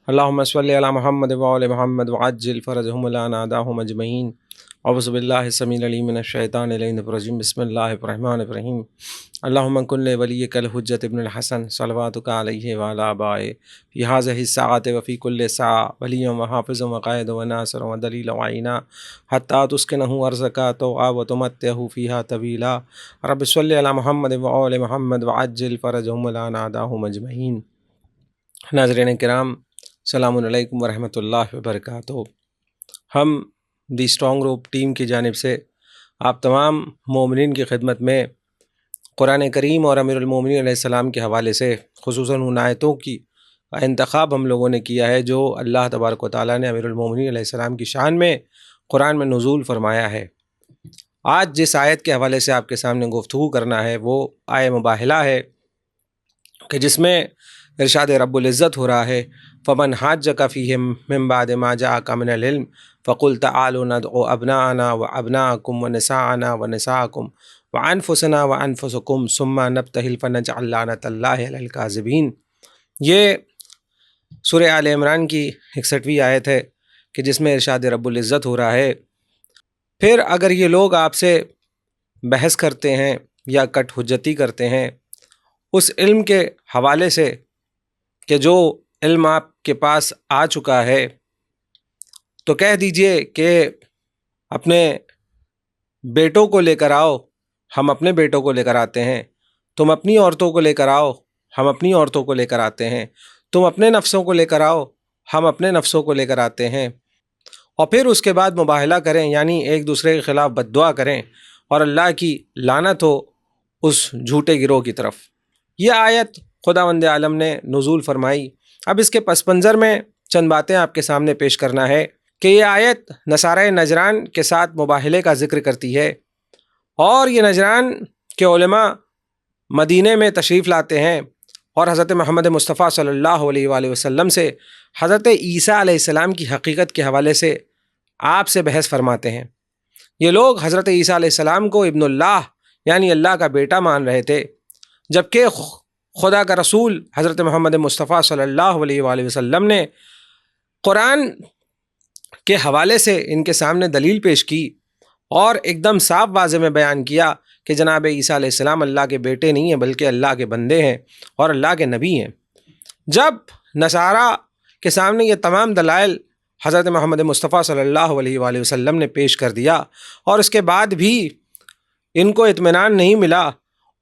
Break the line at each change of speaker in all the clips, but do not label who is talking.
اللہم صلی علی محمد وعلی محمد وعجل فرجہم لا ناداہم اجمعین اعوذ باللہ السمیع العلیم من الشیطان الرجیم بسم اللہ الرحمن الرحیم اللہم کن لولیک الحجۃ ابن الحسن صلواتک علیہ وعلی آبائہ فی ہذہ الساعۃ وفی کل ساعۃ ولیٰ وحافظا وقائدا وناصرا ودلیلا وعینا حتی تسکنہ ارضک طوعا وتمتعہ فیہا طویلا رب صلی علی محمد وعلی محمد وعجل فرجہم لا ناداہم اجمعین۔ ناظرین کرام، السلام علیکم ورحمۃ اللہ وبرکاتہ۔ ہم دی اسٹرانگ روپ ٹیم کی جانب سے آپ تمام مومنین کی خدمت میں قرآن کریم اور امیر المومنین علیہ السلام کے حوالے سے خصوصاً ان آیتوں کی انتخاب ہم لوگوں نے کیا ہے جو اللہ تبارک و تعالیٰ نے امیر المومنین علیہ السلام کی شان میں قرآن میں نزول فرمایا ہے۔ آج جس آیت کے حوالے سے آپ کے سامنے گفتگو کرنا ہے وہ آیہ مباہلہ ہے کہ جس میں ارشاد رب العزت ہو رہا ہے فمن حاجک فیہ من بعد ما جاءک من العلم فقل تعالوا ندعو ابناءنا وابناءکم ونساءنا ونساءکم وانفسنا وانفسکم ثم نبتہل فنجعل لعنۃ اللہ علی الکاذبین۔ یہ سورہ آل عمران کی 61ویں آیت ہے کہ جس میں ارشاد رب العزت ہو رہا ہے پھر اگر یہ لوگ آپ سے بحث کرتے ہیں یا کٹ حجتی کرتے ہیں اس علم کے حوالے سے کہ جو علم آپ کے پاس آ چکا ہے، تو کہہ دیجئے کہ اپنے بیٹوں کو لے کر آؤ، ہم اپنے بیٹوں کو لے کر آتے ہیں، تم اپنی عورتوں کو لے کر آؤ، ہم اپنی عورتوں کو لے کر آتے ہیں، تم اپنے نفسوں کو لے کر آؤ، ہم اپنے نفسوں کو لے کر آتے ہیں، اور پھر اس کے بعد مباہلہ کریں، یعنی ایک دوسرے کے خلاف بد دعا کریں اور اللہ کی لعنت ہو اس جھوٹے گروہ کی طرف۔ یہ آیت خداوند عالم نے نزول فرمائی۔ اب اس کے پس منظر میں چند باتیں آپ کے سامنے پیش کرنا ہے کہ یہ آیت نصارہ نجران کے ساتھ مباہلے کا ذکر کرتی ہے، اور یہ نجران کے علماء مدینہ میں تشریف لاتے ہیں اور حضرت محمد مصطفیٰ صلی اللہ علیہ وآلہ وسلم سے حضرت عیسیٰ علیہ السلام کی حقیقت کے حوالے سے آپ سے بحث فرماتے ہیں۔ یہ لوگ حضرت عیسیٰ علیہ السلام کو ابن اللہ یعنی اللہ کا بیٹا مان رہے تھے، جبکہ خدا کا رسول حضرت محمد مصطفیٰ صلی اللہ علیہ وآلہ وسلم نے قرآن کے حوالے سے ان کے سامنے دلیل پیش کی اور ایک دم صاف واضح میں بیان کیا کہ جناب عیسیٰ علیہ السلام اللہ کے بیٹے نہیں ہیں بلکہ اللہ کے بندے ہیں اور اللہ کے نبی ہیں۔ جب نصارہ کے سامنے یہ تمام دلائل حضرت محمد مصطفیٰ صلی اللہ علیہ وآلہ وسلم نے پیش کر دیا اور اس کے بعد بھی ان کو اطمینان نہیں ملا،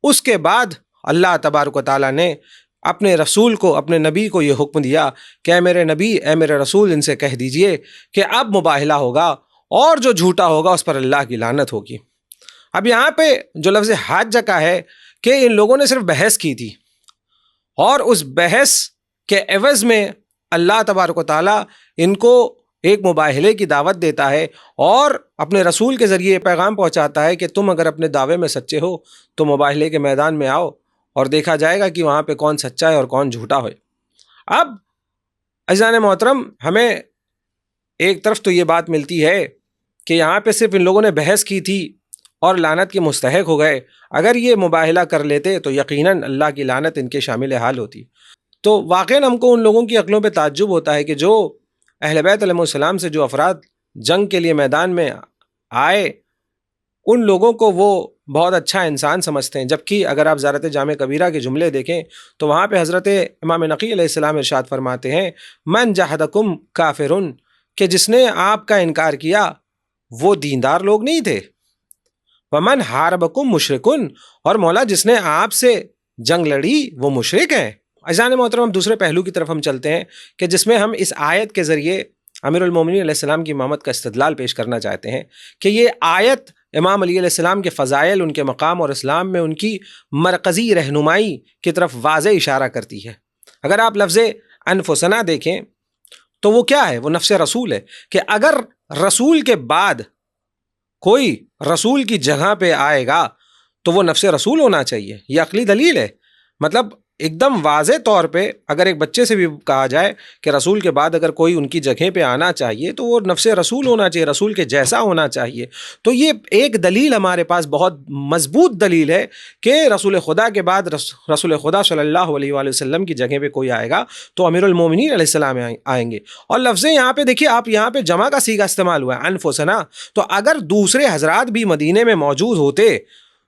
اس کے بعد اللہ تبارک و تعالیٰ نے اپنے رسول کو، اپنے نبی کو یہ حکم دیا کہ اے میرے نبی، اے میرے رسول، ان سے کہہ دیجئے کہ اب مباہلہ ہوگا اور جو جھوٹا ہوگا اس پر اللہ کی لعنت ہوگی۔ اب یہاں پہ جو لفظ حاجہ کا ہے کہ ان لوگوں نے صرف بحث کی تھی، اور اس بحث کے عوض میں اللہ تبارک و تعالیٰ ان کو ایک مباہلے کی دعوت دیتا ہے اور اپنے رسول کے ذریعے پیغام پہنچاتا ہے کہ تم اگر اپنے دعوے میں سچے ہو تو مباہلے کے میدان میں آؤ اور دیکھا جائے گا کہ وہاں پہ کون سچا ہے اور کون جھوٹا ہے۔ اب عزیزان محترم، ہمیں ایک طرف تو یہ بات ملتی ہے کہ یہاں پہ صرف ان لوگوں نے بحث کی تھی اور لعنت کے مستحق ہو گئے، اگر یہ مباہلہ کر لیتے تو یقیناً اللہ کی لعنت ان کے شامل حال ہوتی۔ تو واقعاً ہم کو ان لوگوں کی عقلوں پہ تعجب ہوتا ہے کہ جو اہل بیت علیہ السلام سے جو افراد جنگ کے لیے میدان میں آئے ان لوگوں کو وہ بہت اچھا انسان سمجھتے ہیں، جبکہ اگر آپ زیارت جامع کبیرہ کے جملے دیکھیں تو وہاں پہ حضرت امام نقی علیہ السلام ارشاد فرماتے ہیں من جحدکم کافرن، کہ جس نے آپ کا انکار کیا وہ دیندار لوگ نہیں تھے، ومن حاربکم مشرکن، اور مولا جس نے آپ سے جنگ لڑی وہ مشرک ہیں۔ عزیزان محترم، دوسرے پہلو کی طرف ہم چلتے ہیں کہ جس میں ہم اس آیت کے ذریعے امیر المومنین علیہ السلام کی امامت کا استدلال پیش کرنا چاہتے ہیں کہ یہ آیت امام علی علیہ السلام کے فضائل، ان کے مقام اور اسلام میں ان کی مرکزی رہنمائی کی طرف واضح اشارہ کرتی ہے۔ اگر آپ لفظ انفسنا دیکھیں تو وہ کیا ہے؟ وہ نفس رسول ہے، کہ اگر رسول کے بعد کوئی رسول کی جگہ پہ آئے گا تو وہ نفس رسول ہونا چاہیے۔ یہ عقلی دلیل ہے، مطلب ایک دم واضح طور پہ اگر ایک بچے سے بھی کہا جائے کہ رسول کے بعد اگر کوئی ان کی جگہ پہ آنا چاہیے تو وہ نفس رسول ہونا چاہیے، رسول کے جیسا ہونا چاہیے. تو یہ ایک دلیل ہمارے پاس بہت مضبوط دلیل ہے کہ رسول خدا کے بعد رسول خدا صلی اللہ علیہ وآلہ وسلم کی جگہ پہ کوئی آئے گا تو امیر المومنین علیہ السلام آئیں گے. اور لفظ یہاں پہ دیکھیے آپ، یہاں پہ جمع کا صیغہ استعمال ہوا ہے انفسنا. تو اگر دوسرے حضرات بھی مدینے میں موجود ہوتے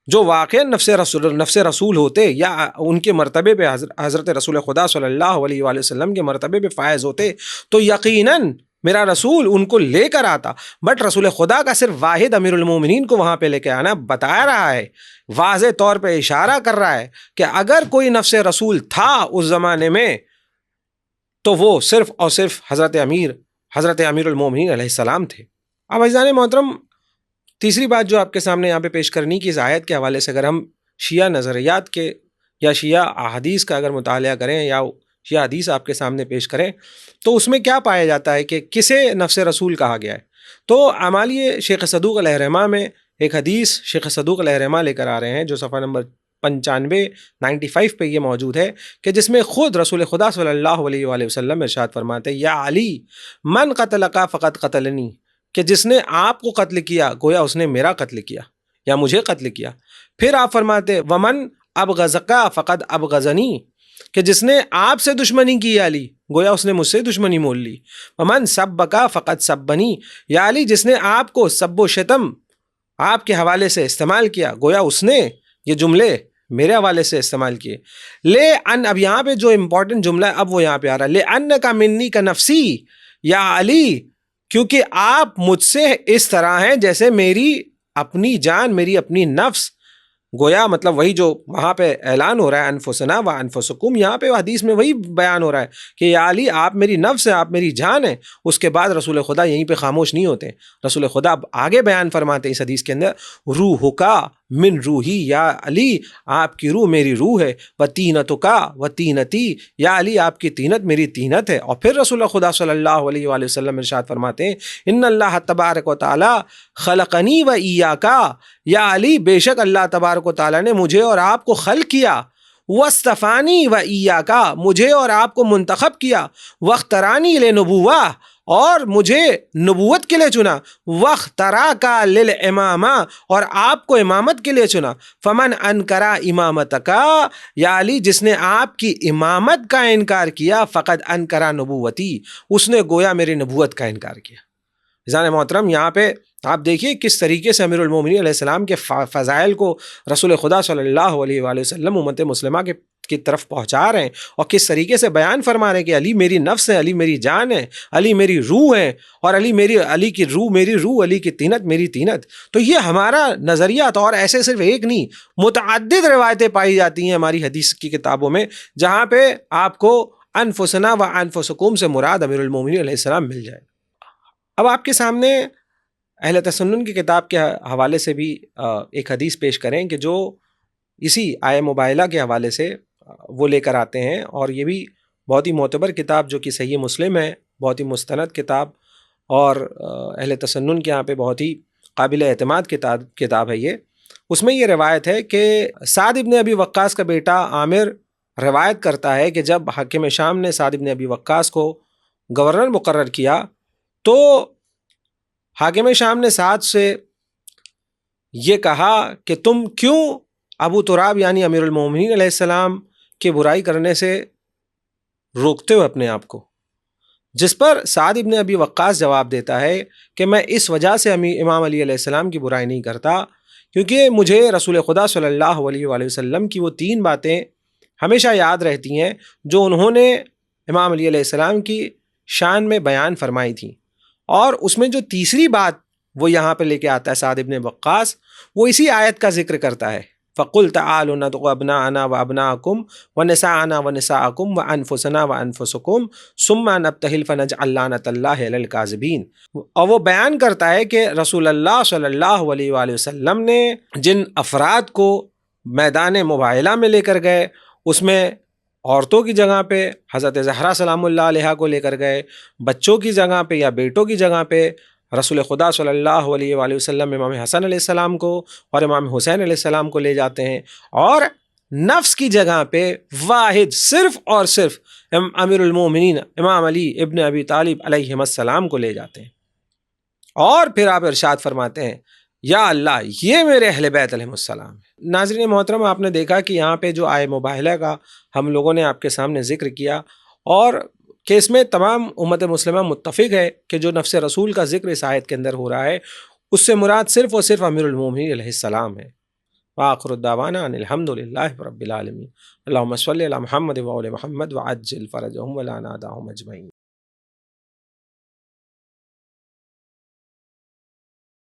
جو واقعا نفس رسول ہوتے یا ان کے مرتبے پہ حضرت رسول خدا صلی اللہ علیہ وآلہ وسلم کے مرتبے پہ فائز ہوتے تو یقیناً میرا رسول ان کو لے کر آتا. بٹ رسول خدا کا صرف واحد امیر المومنین کو وہاں پہ لے کے آنا بتا رہا ہے، واضح طور پہ اشارہ کر رہا ہے کہ اگر کوئی نفس رسول تھا اس زمانے میں تو وہ صرف اور صرف حضرت امیر المومنین علیہ السلام تھے. اب عزیزان محترم، تیسری بات جو آپ کے سامنے یہاں پہ پیش کرنی کی اس آیت کے حوالے سے اگر ہم شیعہ نظریات کے یا شیعہ احادیث کا اگر مطالعہ کریں یا شیعہ حدیث آپ کے سامنے پیش کریں تو اس میں کیا پایا جاتا ہے کہ کسے نفس رسول کہا گیا ہے. تو عمالی شیخ صدوق علیہ رحمہ میں ایک حدیث شیخ صدوق علیہ رحمہ لے کر آ رہے ہیں جو صفحہ نمبر 95 پہ یہ موجود ہے کہ جس میں خود رسول خدا صلی اللہ علیہ وآلہ وسلم ارشاد فرماتے ہیں یا علی من قتلک فقط قتلنی، کہ جس نے آپ کو قتل کیا گویا اس نے میرا قتل کیا یا مجھے قتل کیا. پھر آپ فرماتے ومن ابغضک فقط ابغضنی، کہ جس نے آپ سے دشمنی کی یا علی گویا اس نے مجھ سے دشمنی مول لی. ومن سبک فقط سبنی، یا علی جس نے آپ کو سب و شتم آپ کے حوالے سے استعمال کیا گویا اس نے یہ جملے میرے حوالے سے استعمال کیے. لے ان، اب یہاں پہ جو امپورٹنٹ جملہ ہے اب وہ یہاں پہ آ رہا ہے، لے ان کا منی کا نفسی یا علی، کیونکہ آپ مجھ سے اس طرح ہیں جیسے میری اپنی جان، میری اپنی نفس. گویا مطلب وہی جو وہاں پہ اعلان ہو رہا ہے انفسنا و انفسکم، یہاں پہ حدیث میں وہی بیان ہو رہا ہے کہ یا علی آپ میری نفس ہیں، آپ میری جان ہیں. اس کے بعد رسول خدا یہیں پہ خاموش نہیں ہوتے، رسول خدا آگے بیان فرماتے اس حدیث کے اندر روح کا من روحی، یا علی آپ کی روح میری روح ہے، و تینتو کا و تینتی، یا علی آپ کی تینت میری تینت ہے. اور پھر رسول خدا صلی اللہ علیہ وآلہ وسلم ارشاد فرماتے ہیں ان اللہ تبارک و تعالی خلقنی و ایاکا، یا علی بے شک اللہ تبارک و تعالی نے مجھے اور آپ کو خلق کیا، واصطفانی و ایاکا مجھے اور آپ کو منتخب کیا، واخترانی لنبوہ اور مجھے نبوت کے لیے چنا، واختراکا للامامہ اور آپ کو امامت کے لیے چنا. فمن انکرا امامتکا، یا علی جس نے آپ کی امامت کا انکار کیا، فقد انکرا نبوتی اس نے گویا میری نبوت کا انکار کیا. عزیزان محترم، یہاں پہ آپ دیکھیے کس طریقے سے امیر المومنین علیہ السلام کے فضائل کو رسول خدا صلی اللہ علیہ وآلہ وسلم امت مسلمہ کی طرف پہنچا رہے ہیں اور کس طریقے سے بیان فرما رہے ہیں کہ علی میری نفس ہے، علی میری جان ہے، علی میری روح ہے، اور علی کی روح میری روح، علی کی تینت میری تینت. تو یہ ہمارا نظریات، اور ایسے صرف ایک نہیں متعدد روایتیں پائی جاتی ہیں ہماری حدیث کی کتابوں میں جہاں پہ آپ کو انفسنا و انفسکم سے مراد امیر المومنین علیہ السلام مل جائے. اب آپ کے سامنے اہل تسنن کی کتاب کے حوالے سے بھی ایک حدیث پیش کریں کہ جو اسی آیہ مبائلہ کے حوالے سے وہ لے کر آتے ہیں، اور یہ بھی بہت ہی معتبر کتاب جو کہ صحیح مسلم ہے، بہت ہی مستند کتاب، اور اہل تسنن کے یہاں پہ بہت ہی قابل اعتماد کتاب ہے یہ. اس میں یہ روایت ہے کہ سعد ابن ابی وقاص کا بیٹا عامر روایت کرتا ہے کہ جب حاکم شام نے سعد ابن ابی وقاص کو گورنر مقرر کیا تو حاکم شام نے سعد سے یہ کہا کہ تم کیوں ابو تراب یعنی امیر المومنین علیہ السلام کی برائی کرنے سے روکتے ہو اپنے آپ کو؟ جس پر سعد ابن ابی وقاص جواب دیتا ہے کہ میں اس وجہ سے امام علی علیہ السلام کی برائی نہیں کرتا کیونکہ مجھے رسول خدا صلی اللہ علیہ وآلہ وسلم کی وہ 3 باتیں ہمیشہ یاد رہتی ہیں جو انہوں نے امام علی علیہ السلام کی شان میں بیان فرمائی تھیں. اور اس میں جو تیسری بات وہ یہاں پہ لے کے آتا ہے سعد ابن وقاص، وہ اسی آیت کا ذکر کرتا ہے فَقُلْ تَعَالُوا نَدْعُ أَبْنَاءَنَا وَأَبْنَاءَكُمْ وَنِسَاءَنَا وَنِسَاءَكُمْ وَأَنفُسَنَا وَأَنفُسَكُمْ ثُمَّ نَبْتَهِلْ فَنَجْعَلْ لَعْنَةَ اللَّهِ عَلَى الْكَاذِبِينَ. اور وہ بیان کرتا ہے کہ رسول اللہ صلی اللہ علیہ وآلہ وسلم نے جن افراد کو میدان مباہلہ میں لے کر گئے اس میں عورتوں کی جگہ پہ حضرت زہرا سلام اللہ علیہا کو لے کر گئے، بچوں کی جگہ پہ یا بیٹوں کی جگہ پہ رسول خدا صلی اللہ علیہ وآلہ وسلم امام حسن علیہ السلام کو اور امام حسین علیہ السلام کو لے جاتے ہیں، اور نفس کی جگہ پہ واحد صرف اور صرف امیر المومنین امام علی ابن ابی طالب علیہ السلام کو لے جاتے ہیں، اور پھر آپ ارشاد فرماتے ہیں یا اللہ یہ میرے اہل بیت علیہ السلام ہے۔ ناظرین محترم، آپ نے دیکھا کہ یہاں پہ جو آئے مباہلہ کا ہم لوگوں نے آپ کے سامنے ذکر کیا، اور کہ اس میں تمام امت مسلمہ متفق ہے کہ جو نفس رسول کا ذکر اس آیت کے اندر ہو رہا ہے اس سے مراد صرف اور صرف امیر المومنین علیہ السلام ہے۔ وآخر الدعوانا ان الحمد للہ رب العالمین۔ اللہم صلی علی محمد و علی محمد وعجل فرجہم ولا ناداہم اجمعین۔